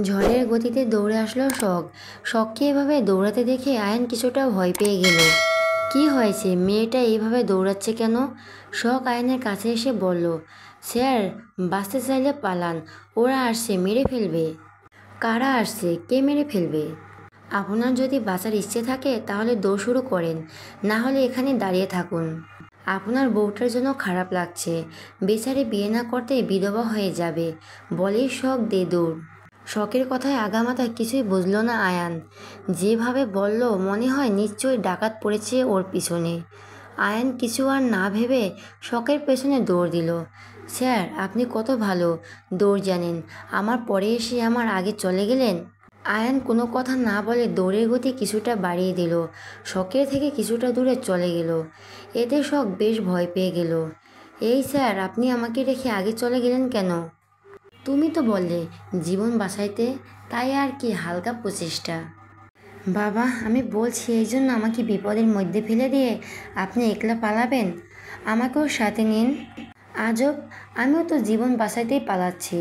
ঝড়ের গতিতে দৌড়ে আসলো শখ। শখকে এভাবে দৌড়াতে দেখে আয়ান কিছুটা ভয় পেয়ে গেল। কি হয়েছে, মেয়েটা এইভাবে দৌড়াচ্ছে কেন? শখ আয়ানের কাছে এসে বলল, স্যার, বাঁচতে চাইলে পালান, ওরা আসছে, মেরে ফেলবে। কারা আসছে? কে মেরে ফেলবে? আপনার যদি বাঁচার ইচ্ছে থাকে তাহলে দৌড় শুরু করেন, না হলে এখানে দাঁড়িয়ে থাকুন। আপনার বউটার জন্য খারাপ লাগছে, বেচারি বিয়ে না করতেই বিধবা হয়ে যাবে, বলেই শখ দে দৌড়। শখের কথায় আগামাথা কিছুই বুঝল না আয়ান। যেভাবে বলল মনে হয় নিশ্চয়ই ডাকাত পড়েছে ওর পিছনে। আয়ান কিছু আর না ভেবে শখের পেছনে দৌড় দিল। স্যার, আপনি কত ভালো দৌড় জানেন, আমার পরে এসে আমার আগে চলে গেলেন। আয়ান কোনো কথা না বলে দৌড়ের গতি কিছুটা বাড়িয়ে দিল, শখের থেকে কিছুটা দূরে চলে গেল। এতে শখ বেশ ভয় পেয়ে গেল। এই স্যার, আপনি আমাকে রেখে আগে চলে গেলেন কেন? তুমি তো বললে জীবন বাঁচাইতে, তাই আর কি, হালকা প্রচেষ্টা। বাবা, আমি বলছি এই জন্য আমাকে বিপদের মধ্যে ফেলে দিয়ে আপনি একলা পালাবেন? আমাকেও সাথে নিন। আজব, আমিও তো জীবন বাঁচাইতেই পালাচ্ছি,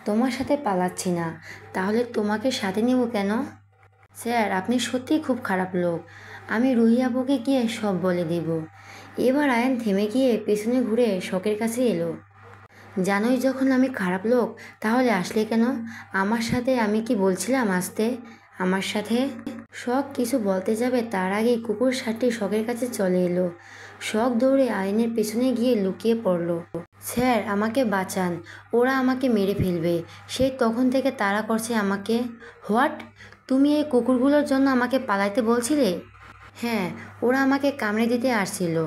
তোমার সাথে পালাচ্ছি না, তাহলে তোমাকে সাথে নেব কেন? স্যার, আপনি সত্যিই খুব খারাপ লোক, আমি রুহি আপুকে গিয়ে সব বলে দেব। এবার আয়ান থেমে গিয়ে পেছনে ঘুরে শখের কাছে এলো। জানোই যখন আমি খারাপ লোক, তাহলে আসলে কেন আমার সাথে? আমি কি বলছিলাম আসতে আমার সাথে? শখ কিছু বলতে যাবে তার আগেই কুকুর সারটি শখের কাছে চলে এলো। শখ দৌড়ে আয়নের পেছনে গিয়ে লুকিয়ে পড়ল। স্যার, আমাকে বাঁচান, ওরা আমাকে মেরে ফেলবে, সেই তখন থেকে তাড়া করছে আমাকে। হোয়াট? তুমি এই কুকুরগুলোর জন্য আমাকে পালাইতে বলছিলে? হ্যাঁ, ওরা আমাকে কামড়ে দিতে আসছিল।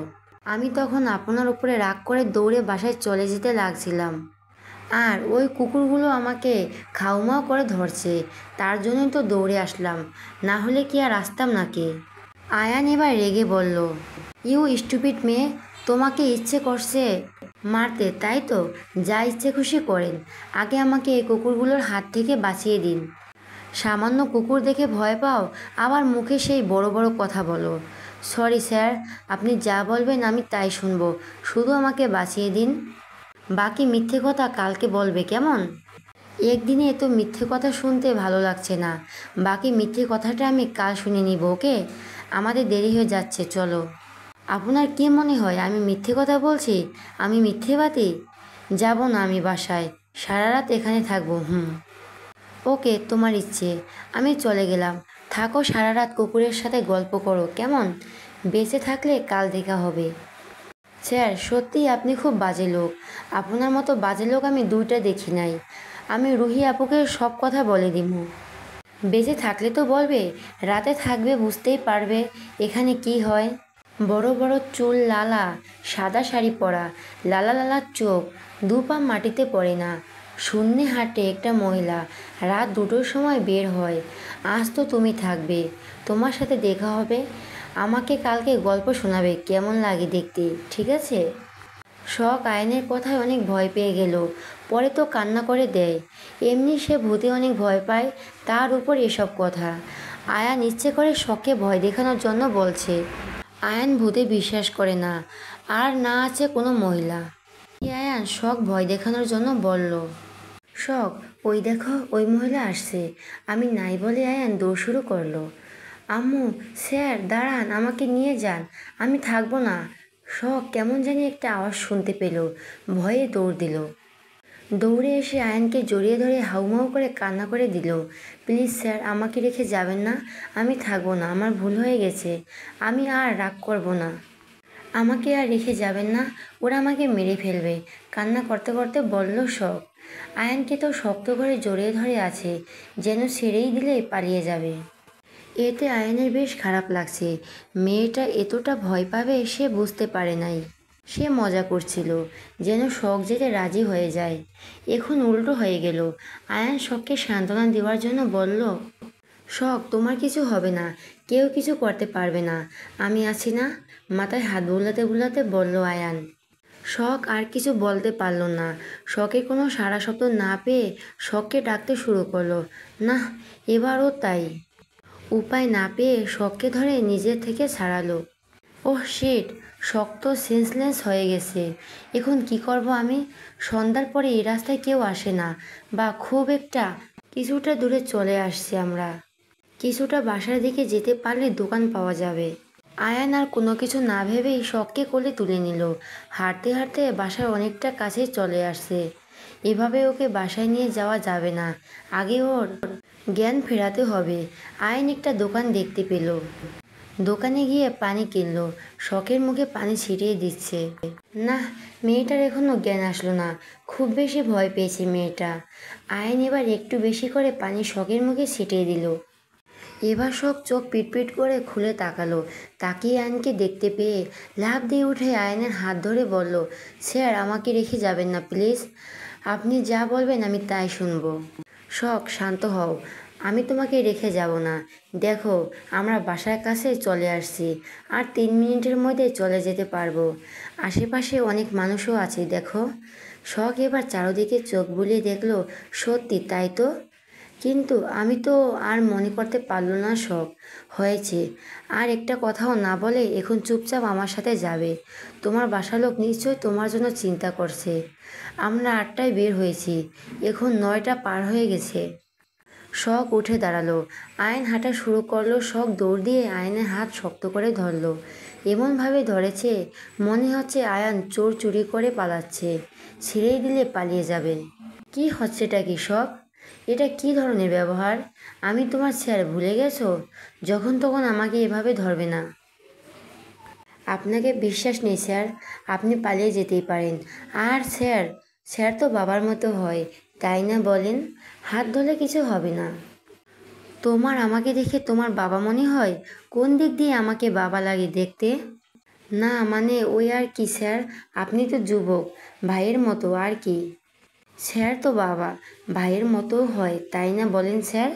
আমি তখন আপনার উপরে রাগ করে দৌড়ে বাসায় চলে যেতে লাগছিলাম, আর ওই কুকুরগুলো আমাকে খাউমাও করে ধরছে, তার জন্যই তো দৌড়ে আসলাম, না হলে কি আর আসতাম নাকি? আয়ান এবার রেগে বলল, ইউ স্টুপিড মেয়ে, তোমাকে ইচ্ছে করছে মারতে, তাই তো? যা ইচ্ছে খুশি করেন, আগে আমাকে এই কুকুরগুলোর হাত থেকে বাঁচিয়ে দিন। সামান্য কুকুর দেখে ভয় পাও, আবার মুখে সেই বড় বড় কথা বলো। সরি স্যার, আপনি যা বলবেন আমি তাই শুনবো, শুধু আমাকে বাঁচিয়ে দিন। বাকি মিথ্যে কথা কালকে বলবে, কেমন? একদিনে এত মিথ্যে কথা শুনতে ভালো লাগছে না, বাকি মিথ্যে কথাটা আমি কাল শুনে নিব, ওকে? আমাদের দেরি হয়ে যাচ্ছে, চলো। আপনার কি মনে হয় আমি মিথ্যে কথা বলছি? আমি মিথ্যেবাদী? যাব না আমি বাসায়, সারা রাত এখানে থাকবো। ওকে, তোমার ইচ্ছে, আমি চলে গেলাম, থাকো সারা রাত কুকুরের সাথে গল্প করো, কেমন? বেঁচে থাকলে কাল দেখা হবে। স্যার, সত্যিই আপনি খুব বাজে লোক, আপনার মতো বাজে লোক আমি দুইটা দেখি নাই। আমি রুহি আপুকে সব কথা বলে দিব। বেঁচে থাকলে তো বলবে, রাতে থাকবে বুঝতেই পারবে এখানে কি হয়। বড় বড় চুল, লালা, সাদা শাড়ি পরা, লালা লালা চোখ, দু পা মাটিতে পড়ে না, শূন্যে হাঁটে একটা মহিলা, রাত 2টোর সময় বের হয়। আজ তো তুমি থাকবে, তোমার সাথে দেখা হবে, আমাকে কালকে গল্প শোনাবে, কেমন লাগে দেখতে, ঠিক আছে? শখ আয়নের কথায় অনেক ভয় পেয়ে গেল, পরে তো কান্না করে দেয়। এমনি সে ভূতে অনেক ভয় পায়, তার উপর এসব কথা। আয়ান ইচ্ছে করে শখকে ভয় দেখানোর জন্য বলছে। আয়ান ভূতে বিশ্বাস করে না, আর না আছে কোনো মহিলা। আয়ান শখ ভয় দেখানোর জন্য বলল, শখ, ওই দেখো ওই মহিলা আসছে। আমি নাই বলে আয়ান দৌড় শুরু করলো। আম্মু, স্যার, দাঁড়ান, আমাকে নিয়ে যান, আমি থাকবো না। শখ কেমন জানি একটা আওয়াজ শুনতে পেল, ভয়ে দৌড় দিল। দৌড়ে এসে আয়ানকে জড়িয়ে ধরে হাউমাউ করে কান্না করে দিল, প্লিজ স্যার, আমাকে রেখে যাবেন না, আমি থাকবো না, আমার ভুল হয়ে গেছে, আমি আর রাগ করব না, আমাকে আর রেখে যাবেন না, ওরা আমাকে মেরে ফেলবে, কান্না করতে করতে বলল শখ। আয়ানকে তো শক্ত করে জড়িয়ে ধরে আছে, যেন ছেড়েই দিলেই পালিয়ে যাবে। এতে আয়ানের বেশ খারাপ লাগছে, মেয়েটা এতটা ভয় পাবে সে বুঝতে পারে নাই। সে মজা করছিল, যেন শখ যেতে রাজি হয়ে যায়। এখন উল্টো হয়ে গেল। আয়ান শখকে সান্ত্বনা দেওয়ার জন্য বলল, শখ, তোমার কিছু হবে না, কেউ কিছু করতে পারবে না, আমি আছি না, মাথায় হাত বুলাতে বুলাতে বলল আয়ান। শখ আর কিছু বলতে পারল না। শখের কোনো সাড়া শব্দ না পেয়ে শখকে ডাকতে শুরু করলো, না, এবারও তাই। উপায় না পেয়ে শখকে ধরে নিজের থেকে ছাড়ালো। ওহ শিট, শখ তো সেন্সলেস হয়ে গেছে, এখন কি করব আমি? সন্ধ্যার পরে এই রাস্তায় কেউ আসে না, বা খুব একটা কিছুটা দূরে চলে আসছি আমরা। কিছুটা বাসার দিকে যেতে পারলে দোকান পাওয়া যাবে। আয়ান আর কোনো কিছু না ভেবেই শখকে কোলে তুলে নিল। হাঁটতে হাঁটতে বাসার অনেকটা কাছেই চলে আসছে। এভাবে ওকে বাসায় নিয়ে যাওয়া যাবে না, আগে ওর জ্ঞান ফেরাতে হবে। আয়ান একটা দোকান দেখতে পেল। দোকানে গিয়ে পানি কিনলো। শখের মুখে পানি ছিটিয়ে দিচ্ছে। না, মেয়েটার এখনো জ্ঞান আসলো না। খুব বেশি ভয় পেয়েছে মেয়েটা। আয়ান এবার একটু বেশি করে পানি শখের মুখে ছিটিয়ে দিল। এবার শখ চোখ পিটপিট করে খুলে তাকালো। তাকিয়ে আয়নকে দেখতে পেয়ে লাফ দিয়ে উঠে আয়নের হাত ধরে বলল, স্যার আমাকে রেখে যাবেন না প্লিজ। আপনি যা বলবেন আমি তাই শুনবো। শখ, শান্ত হও। আমি তোমাকে রেখে যাব না। দেখো, আমরা বাসার কাছে চলে আসছি। আর 3 মিনিটের মধ্যে চলে যেতে পারবো। আশেপাশে অনেক মানুষও আছে দেখো। শখ এবার চারদিকে চোখ বুলিয়ে দেখলো। সত্যি তাই তো। কিন্তু আমি তো আর মনে করতে পারলো না শখ। হয়েছে, আর একটা কথাও না বলে এখন চুপচাপ আমার সাথে যাবে। তোমার বাসার লোক নিশ্চয়ই তোমার জন্য চিন্তা করছে। আমরা 8টায় বের হয়েছি, এখন 9টা পার হয়ে গেছে। শখ উঠে দাঁড়ালো। আয়ন হাঁটা শুরু করলো। শখ দৌড় দিয়ে আয়নের হাত শক্ত করে ধরলো। এমনভাবে ধরেছে মনে হচ্ছে আয়ান চোর চুরি করে পালাচ্ছে, ছেড়েই দিলে পালিয়ে যাবে। কি হচ্ছেটা কি শখ? এটা কি ধরনের ব্যবহার? আমি তোমার স্যার, ভুলে গেছো? যখন তখন আমাকে এভাবে ধরবে না। আপনাকে বিশ্বাস নেই স্যার, আপনি পালিয়ে যেতেই পারেন। আর স্যার, স্যার তো বাবার মতো হয়, তাই না বলেন? হাত ধরলে কিছু হবে না। তোমার আমাকে দেখে তোমার বাবা মনে হয়? কোন দিক দিয়ে আমাকে বাবা লাগে দেখতে? না মানে ওই আর কি স্যার, আপনি তো যুবক, ভাইয়ের মতো আর কি। স্যার তো বাবা, ভাইয়ের মতো হয়, তাই না বলেন স্যার?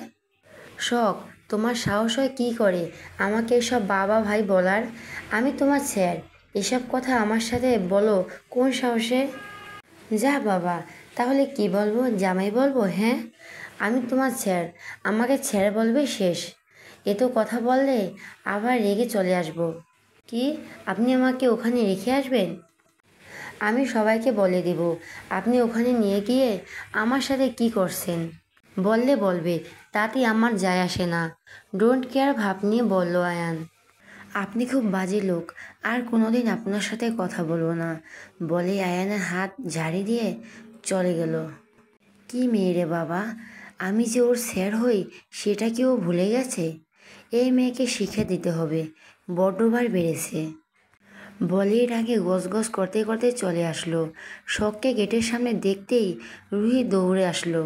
শখ, তোমার সাহস হয় কী করে আমাকে এসব বাবা ভাই বলার? আমি তোমার স্যার, এসব কথা আমার সাথে বলো কোন সাহসে? যা বাবা, তাহলে কি বলবো? জামাই বলবো? হ্যাঁ, আমি তোমার স্যার, আমাকে স্যার বলবে শেষ। এত কথা বললে আবার রেগে চলে আসবো। কি, আপনি আমাকে ওখানে রেখে আসবেন? আমি সবাইকে বলে দিব আপনি ওখানে নিয়ে গিয়ে আমার সাথে কি করছেন। বললে বলবে, তাতে আমার যায় আসে না। ডোন্ট কেয়ার ভাব নিয়ে বলল আয়ান। আপনি খুব বাজে লোক, আর কোনোদিন আপনার সাথে কথা বলবো না, বলে আয়ানের হাত ঝাড়ি দিয়ে চলে গেল। কি মেয়ে রে বাবা, আমি যে ওর স্যার হই সেটা কি ও ভুলে গেছে? এই মেয়েকে শিক্ষা দিতে হবে, বড্ডবার বেড়েছে। বলে আগে গজগজ করতে করতে চলে আসলো। শখকে গেটের সামনে দেখতেই রুহি দৌড়ে আসলো।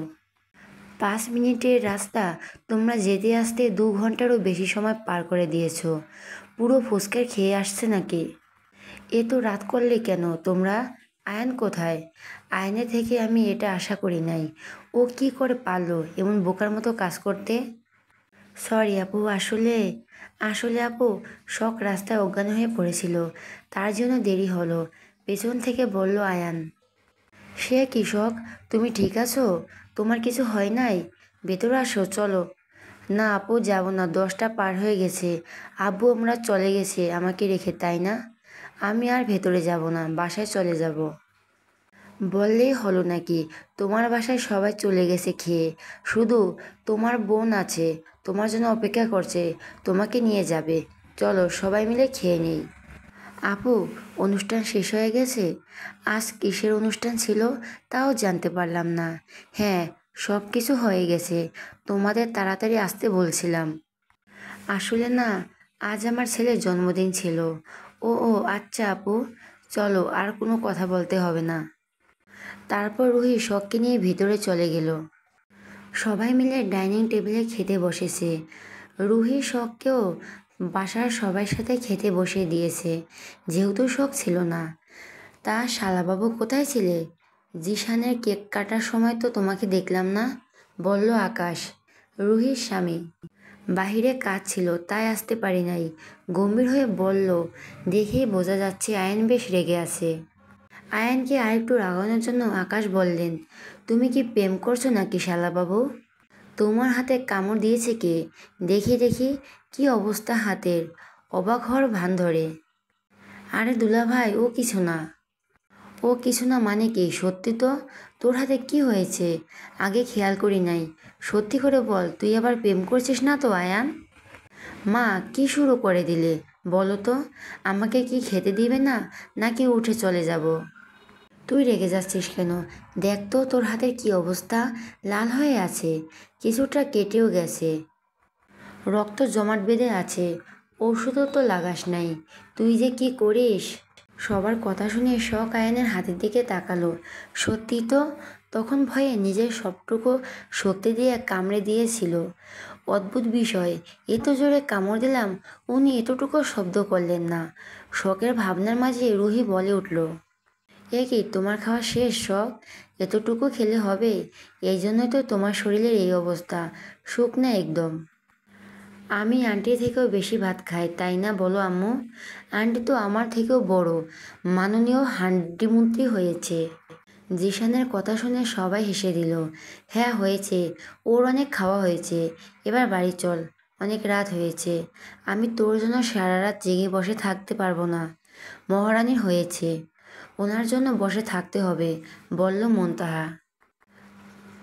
5 মিনিটের রাস্তা তোমরা যেতে আসতে 2 ঘন্টারও বেশি সময় পার করে দিয়েছো। পুরো ফুচকার খেয়ে আসছে নাকি? এ তো রাত করলে কেন তোমরা? আয়ান কোথায়? আয়নের থেকে আমি এটা আশা করি নাই। ও কি করে পারলো এমন বোকার মতো কাজ করতে? সরি আপু, আসলে আসলে আপু, শখ রাস্তায় অজ্ঞান হয়ে পড়েছিল, তার জন্য দেরি হলো, পেছন থেকে বলল আয়ান। সে কি শখ, তুমি ঠিক আছো? তোমার কিছু হয় নাই? ভেতরে আসো চলো। না আপু, যাব না, 10টা পার হয়ে গেছে। আব্বু আমরা চলে গেছে আমাকে রেখে, তাই না? আমি আর ভেতরে যাব না, বাসায় চলে যাব। বললেই হলো নাকি? তোমার বাসায় সবাই চলে গেছে খেয়ে, শুধু তোমার বোন আছে, তোমার জন্য অপেক্ষা করছে, তোমাকে নিয়ে যাবে। চলো সবাই মিলে খেয়ে নেই। আপু, অনুষ্ঠান শেষ হয়ে গেছে? আজ কিসের অনুষ্ঠান ছিল তাও জানতে পারলাম না। হ্যাঁ, সব কিছু হয়ে গেছে, তোমাদের তাড়াতাড়ি আসতে বলছিলাম। আসলে না, আজ আমার ছেলের জন্মদিন ছিল। ও ও আচ্ছা আপু, চলো আর কোনো কথা বলতে হবে না। তারপর রুহি শখকে নিয়ে ভিতরে চলে গেল। সবাই মিলে ডাইনিং টেবিলে খেতে বসেছে। রুহি শখকেও বাসার সবার সাথে খেতে বসে দিয়েছে, যেহেতু শখ ছিল না। তা শালাবাবু কোথায় ছিলে? জিশানের কেক কাটার সময় তো তোমাকে দেখলাম না, বলল আকাশ, রুহির স্বামী। বাহিরে কাজ ছিল তাই আসতে পারি নাই, গম্ভীর হয়ে বলল। দেখেই বোঝা যাচ্ছে আয়ন বেশ রেগে আছে। আয়ানকে আরেকটু রাগানোর জন্য আকাশ বললেন, তুমি কি প্রেম করছো নাকি শালাবাবু? তোমার হাতে কামড় দিয়েছে কে? দেখি দেখি, কি অবস্থা হাতের? অবাক হওয়ার ভান ধরে। আরে দুলাভাই, ও কিছু না। ও কিছু না মানে কি? সত্যি তো, তোর হাতে কি হয়েছে? আগে খেয়াল করি নাই। সত্যি করে বল, তুই আবার প্রেম করছিস না তো আয়ান? মা, কি শুরু করে দিলে বলো তো? আমাকে কি খেতে দিবে না, নাকি উঠে চলে যাব? তুই রেগে যাচ্ছিস কেন? দেখ তো তোর হাতের কি অবস্থা, লাল হয়ে আছে, কিছুটা কেটেও গেছে, রক্ত জমাট বেঁধে আছে। ওষুধও তো লাগাস নাই, তুই যে কি করিস! সবার কথা শুনে শখ আয়ানের হাতের দিকে তাকালো। সত্যি তো, তখন ভয়ে নিজের সবটুকু শক্তি দিয়ে কামড়ে দিয়েছিল। অদ্ভুত বিষয়, এত জোরে কামড় দিলাম, উনি এতটুকু শব্দ করলেন না। শখের ভাবনার মাঝে রুহি বলে উঠল, এ কি, তোমার খাওয়া শেষ শখ? এতটুকু খেলে হবে? এই জন্যই তো তোমার শরীরের এই অবস্থা, শুকনা একদম। আমি আন্টির থেকেও বেশি ভাত খাই, তাই না বলো আম্মু? আন্টি তো আমার থেকেও বড়, মাননীয় হান্ডিমন্ত্রী হয়েছে। জিশানের কথা শুনে সবাই হেসে দিল। হ্যাঁ হয়েছে, ওর অনেক খাওয়া হয়েছে। এবার বাড়ি চল, অনেক রাত হয়েছে। আমি তোর জন্য সারা রাত জেগে বসে থাকতে পারবো না। মহারানীর হয়েছে, ওনার জন্য বসে থাকতে হবে, বলল মুনতাহা।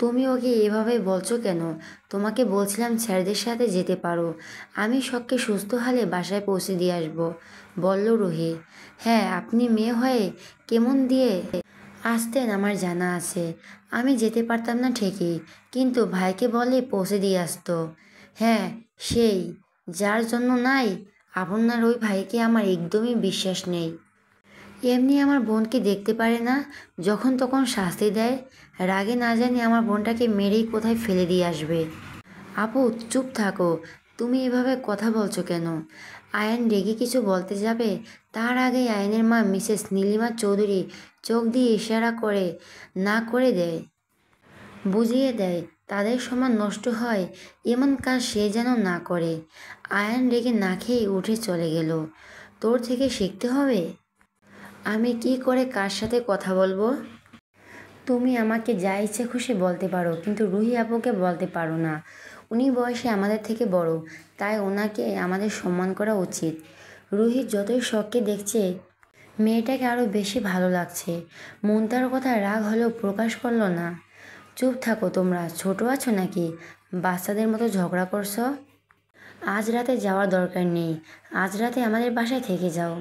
তুমি ওকে এভাবে বলছো কেন? তোমাকে বলছিলাম স্যারদের সাথে যেতে পারো, আমি শখকে সুস্থ হলে বাসায় পৌঁছে দিয়ে আসবো, বলল রুহি। হ্যাঁ, আপনি মেয়ে হয়ে কেমন দিয়ে আসতেন আমার জানা আছে। আমি যেতে পারতাম না ঠিকই, কিন্তু ভাইকে বলে পৌঁছে দিয়ে আসতো। হ্যাঁ, সেই, যার জন্য নাই, আপনার ওই ভাইকে আমার একদমই বিশ্বাস নেই। এমনি আমার বোনকে দেখতে পারে না, যখন তখন শাস্তি দেয়, রাগে না জানি আমার বোনটাকে মেরেই কোথায় ফেলে দিয়ে আসবে। আপু, চুপ থাকো, তুমি এভাবে কথা বলছো কেন? আয়ান রেগে কিছু বলতে যাবে, তার আগেই আয়ানের মা মিসেস নীলিমা চৌধুরী চোখ দিয়ে ইশারা করে না করে দেয়, বুঝিয়ে দেয় তাদের সমান নষ্ট হয় এমন কাজ সে যেন না করে। আয়ান রেগে না খেয়ে উঠে চলে গেল। তোর থেকে শিখতে হবে, আমি কি করে কার সাথে কথা বলবো। তুমি আমাকে যা ইচ্ছে খুশি বলতে পারো, কিন্তু রুহি আপুকে বলতে পারো না। উনি বয়সে আমাদের থেকে বড়, তাই ওনাকে আমাদের সম্মান করা উচিত। রুহি যতই শখকে দেখছে, মেয়েটাকে আরও বেশি ভালো লাগছে। মন তার কথা রাগ হলেও প্রকাশ করলো না। চুপ থাকো তোমরা, ছোট আছো নাকি? বাচ্চাদের মতো ঝগড়া করছো। আজ রাতে যাওয়ার দরকার নেই, আজ রাতে আমাদের বাসায় থেকে যাও।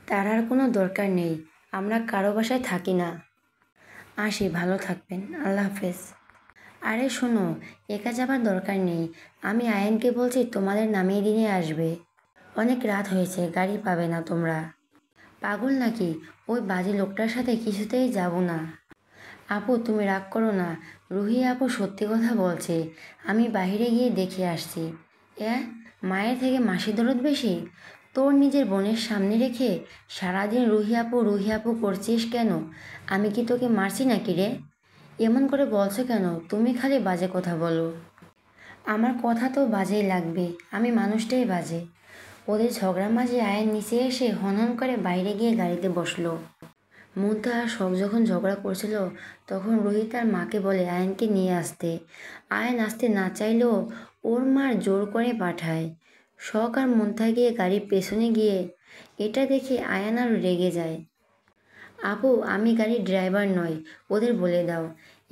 তার আর কোনো দরকার নেই, আমরা কারো বাসায় থাকি না। আসি, ভালো থাকবেন, আল্লাহ হাফেজ। আরে শোনো, একা যাবার দরকার নেই, আমি আয়ানকে বলছি তোমাদের নামিয়ে দিয়ে আসবে। অনেক রাত হয়েছে, গাড়ি পাবে না তোমরা। পাগল নাকি? ওই বাজে লোকটার সাথে কিছুতেই যাব না। আপু, তুমি রাগ করো না, রুহি আপু সত্যি কথা বলছে, আমি বাইরে গিয়ে দেখে আসছি। এ, মায়ের থেকে মাসি দরদ বেশি? তোর নিজের বোনের সামনে রেখে সারাদিন রুহি আপু করছিস কেন? আমি কি তোকে মারছি নাকি রে? এমন করে বলছো কেন? তুমি খালি বাজে কথা বলো। আমার কথা তো বাজেই লাগবে, আমি মানুষটাই বাজে। ওদের ঝগড়ার মাঝে আয়ান নিচে এসে হনহন করে বাইরে গিয়ে গাড়িতে বসলো। মুনতাহা আর শখ যখন ঝগড়া করছিল, তখন রুহি তার মাকে বলে আয়ানকে নিয়ে আসতে। আয়ান আসতে না চাইলেও ওর মার জোর করে পাঠায়। শখ আর মুনতাহা গিয়ে গাড়ির পেছনে গিয়ে এটা দেখে আয়ান আর রেগে যায়। আপু, আমি গাড়ির ড্রাইভার নই, ওদের বলে দাও।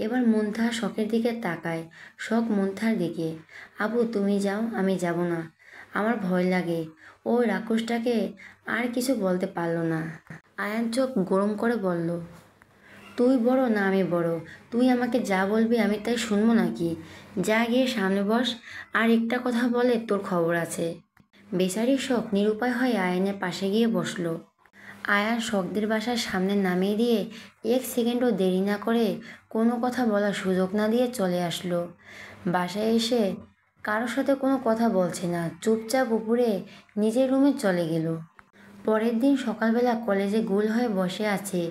এবার মুনতাহা শখের দিকে তাকায়, শখ মুনতাহার দিকে। আপু, তুমি যাও, আমি যাব না, আমার ভয় লাগে। ও রাক্ষসটাকে আর কিছু বলতে পারল না। আয়ান চোখ গরম করে বলল, তুই বড় না আমি বড়? তুই আমাকে যা বলবি আমি তাই শুনবো নাকি? যা গিয়ে সামনে বস, আর একটা কথা বলে তোর খবর আছে। বেচারি শখ নিরুপায় হয়ে আয়ানের পাশে গিয়ে বসলো। আয়ান শখদের বাসার সামনে নামিয়ে দিয়ে এক সেকেন্ডও দেরি না করে, কোনো কথা বলার সুযোগ না দিয়ে চলে আসলো। বাসায় এসে কারোর সাথে কোনো কথা বলছে না, চুপচাপ উপরে নিজের রুমে চলে গেল। পরের দিন সকালবেলা কলেজে গোল হয়ে বসে আছে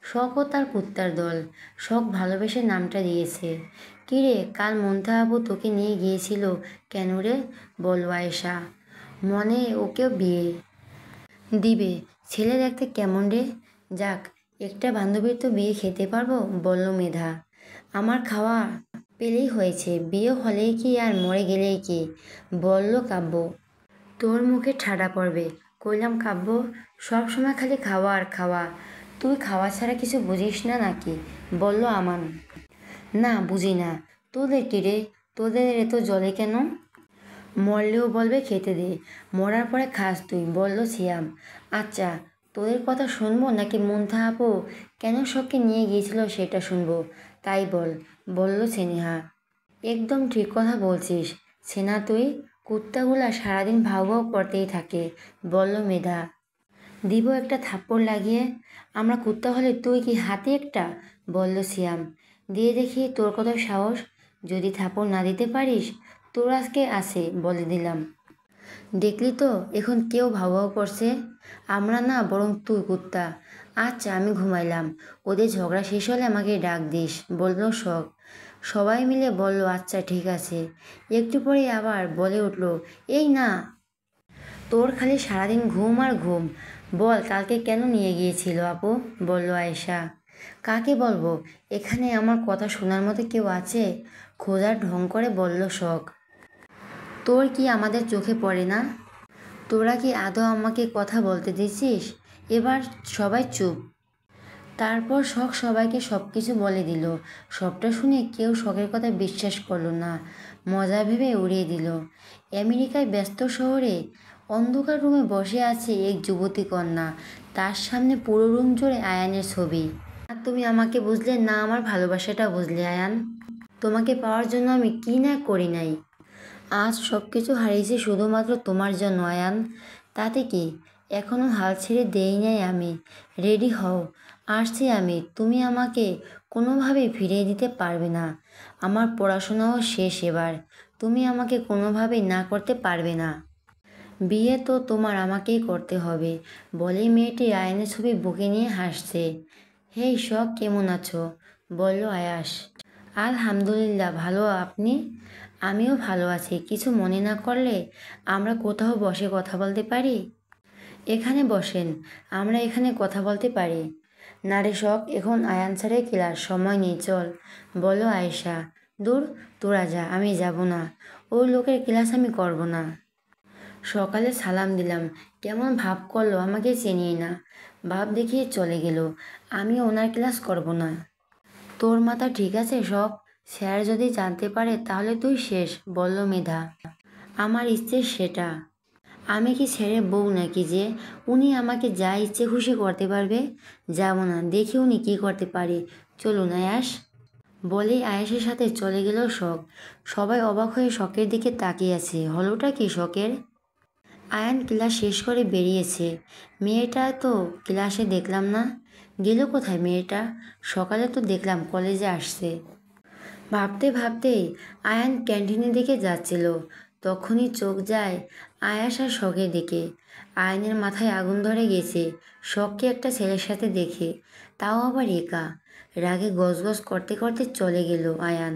শখ ও তার কুত্তার দল। শখ ভালোবেসে নামটা দিয়েছে। কিরে, কাল মুনতাহা আপু তোকে নিয়ে গিয়েছিল কেন রে? বলল আয়েশা। মনে ওকেও বিয়ে দিবে, ছেলে দেখতে কেমন রে? যাক, একটা বান্ধবীর তো বিয়ে খেতে পারবো, বলল মেধা। আমার খাওয়া পেলেই হয়েছে, বিয়ে হলেই কি আর মরে গেলেই কি, বলল কাব্য। তোর মুখে ঠাডা পড়বে, কইলাম কাব্য, সব সময় খালি খাওয়া আর খাওয়া। তুই খাওয়া ছাড়া কিছু বুঝিস না নাকি? বলল আমান। না বুঝি না। তোদের কি রে, তোদের এত জলে কেন? মরলেও বলবে খেতে দে, মরার পরে খাস তুই, বলল সিয়াম। আচ্ছা, তোদের কথা শুনবো নাকি মুনথা আপু কেন শখকে নিয়ে গিয়েছিল সেটা শুনবো? তাই বল, বলল স্নেহা। একদম ঠিক কথা বলছিস সেনা তুই। কুত্তাগুলা সারাদিন ভাউ ভাউ করতেই থাকে, বলল মেধা। দিব একটা থাপ্পড় লাগিয়ে? আমরা কুত্তা হলে তুই কি হাতি একটা? বলল সিয়াম। দিয়ে দেখি তোর কত সাহস। যদি থাপ্পড় না দিতে পারিস, তোর আজকে আছে বলে দিলাম। দেখলি তো এখন কেউ ভাউ ভাউ করছে। আমরা না, বরং তুই কুত্তা। আচ্ছা আমি ঘুমাইলাম, ওদের ঝগড়া শেষ হলে আমাকে ডাক দিস, বলল শখ। সবাই মিলে বলল আচ্ছা ঠিক আছে। একটু পরে আবার বলে উঠল, এই না, তোর খালি সারাদিন ঘুম আর ঘুম। বল কালকে কেন নিয়ে গিয়েছিল আপু? বলল আয়েশা। কাকে বলবো, এখানে আমার কথা শোনার মতো কেউ আছে? খোঁজার ঢং করে বলল শখ। তোর কি আমাদের চোখে পড়ে না? তোরা কি আদৌ আমাকে কথা বলতে দিছিস? এবার সবাই চুপ। তারপর শখ সবাইকে সব কিছু বলে দিল। সবটা শুনে কেউ শখের কথা বিশ্বাস করলো না, মজা ভেবে উড়িয়ে দিল। আমেরিকায় ব্যস্ত শহরে অন্ধকার রুমে বসে আছে এক যুবতী কন্যা, তার সামনে পুরো রুম জুড়ে আয়ানের ছবি। আর তুমি আমাকে বুঝলে না, আমার ভালোবাসাটা বুঝলে আয়ান? তোমাকে পাওয়ার জন্য আমি কি না করি নাই। আজ সব কিছু হারিয়েছি শুধুমাত্র তোমার জন্য আয়ান। তাতে কি, এখনও হাল ছেড়ে দেই নাই আমি। রেডি হও, আসছি আমি। তুমি আমাকে কোনোভাবেই ফিরিয়ে দিতে পারবে না। আমার পড়াশোনাও শেষ এবার, তুমি আমাকে কোনোভাবেই না করতে পারবে না। বিয়ে তো তোমার আমাকেই করতে হবে। বলেই মেয়েটি আয়ানের ছবি বুকে নিয়ে হাসছে। হেই শখ, কেমন আছো? বলল আয়াস। আলহামদুলিল্লাহ, ভালো, আপনি? আমিও ভালো আছি। কিছু মনে না করলে আমরা কোথাও বসে কথা বলতে পারি? এখানে বসেন, আমরা এখানে কথা বলতে পারি। না রে শখ, এখন আয়ান স্যারের ক্লাস, সময় নেই, চল, বলো আয়েশা। দূর, তোরা যা, আমি যাব না। ওই লোকের ক্লাস আমি করব না। সকালে সালাম দিলাম, কেমন ভাব করলো, আমাকে চেনিয়ে না, ভাব দেখিয়ে চলে গেল। আমি ওনার ক্লাস করব না। তোর মাথা ঠিক আছে সব? স্যার যদি জানতে পারে তাহলে তুই শেষ, বলল মেধা। আমার ইচ্ছে সেটা। আমি কি ছেড়ে বউ নাকি যে উনি আমাকে যা ইচ্ছে খুশি করতে পারবে? যাব না, দেখি উনি কি করতে পারে। চলুন আয়াস। বলেই আয়াসের সাথে চলে গেল শখ। সবাই অবাক হয়ে শখের দিকে তাকিয়ে আছে, হলোটা কি শখের? আয়ান ক্লাস শেষ করে বেরিয়েছে। মেয়েটা তো ক্লাসে দেখলাম না, গেল কোথায় মেয়েটা? সকালে তো দেখলাম কলেজে আসছে। ভাবতে ভাবতেই আয়ান ক্যান্টিনের দিকে যাচ্ছিল, তখনই চোখ যায় আয়াস আর শখের দিকে। আয়ানের মাথায় আগুন ধরে গেছে শখকে একটা ছেলের সাথে দেখে, তাও আবার একা। রাগে গজগজ করতে করতে চলে গেল আয়ান।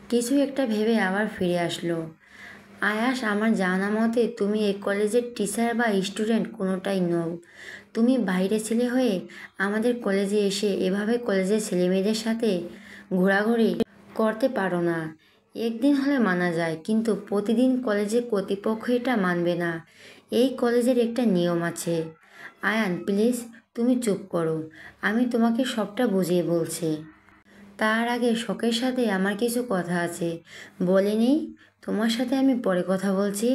কিছু একটা ভেবে আবার ফিরে আসলো। আয়াস, আমার জানা মতে তুমি এই কলেজের টিচার বা স্টুডেন্ট কোনোটাই নও। তুমি বাইরে ছেলে হয়ে আমাদের কলেজে এসে এভাবে কলেজের ছেলেমেয়েদের সাথে ঘোরাঘুরি করতে পারো না। একদিন হলে মানা যায়, কিন্তু প্রতিদিন কলেজের কর্তৃপক্ষ এটা মানবে না। এই কলেজের একটা নিয়ম আছে। আয়ান প্লিজ, তুমি চুপ করো, আমি তোমাকে সবটা বুঝিয়ে বলছি। তার আগে শখের সাথে আমার কিছু কথা আছে, বলে নেই? তোমার সাথে আমি পরে কথা বলছি।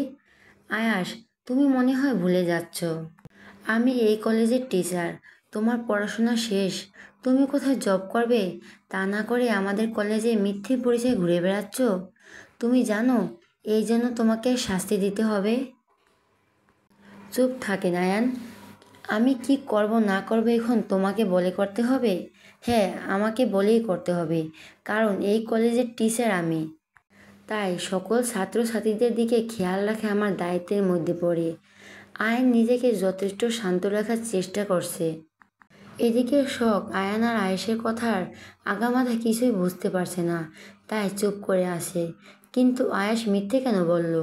আয়াস, তুমি মনে হয় ভুলে যাচ্ছ, আমি এই কলেজের টিচার। তোমার পড়াশোনা শেষ, তুমি কোথায় জব করবে, তা না করে আমাদের কলেজে মিথ্যে পরিচয় ঘুরে বেড়াচ্ছ। তুমি জানো এই জন্য তোমাকে শাস্তি দিতে হবে। চুপ থাকেন আয়ান। আমি কি করব না করব এখন তোমাকে বলে করতে হবে? হ্যাঁ, আমাকে বলেই করতে হবে, কারণ এই কলেজের টিচার আমি। তাই সকল ছাত্রছাত্রীদের দিকে খেয়াল রাখা আমার দায়িত্বের মধ্যে পড়ে। আয়ান নিজেকে যথেষ্ট শান্ত রাখার চেষ্টা করছে। এদিকে শখ আয়ান আর আয়েশের কথার আগামাথা কিছুই বুঝতে পারছে না, তাই চুপ করে আসে। কিন্তু আয়েশ মিথ্যে কেন বলল?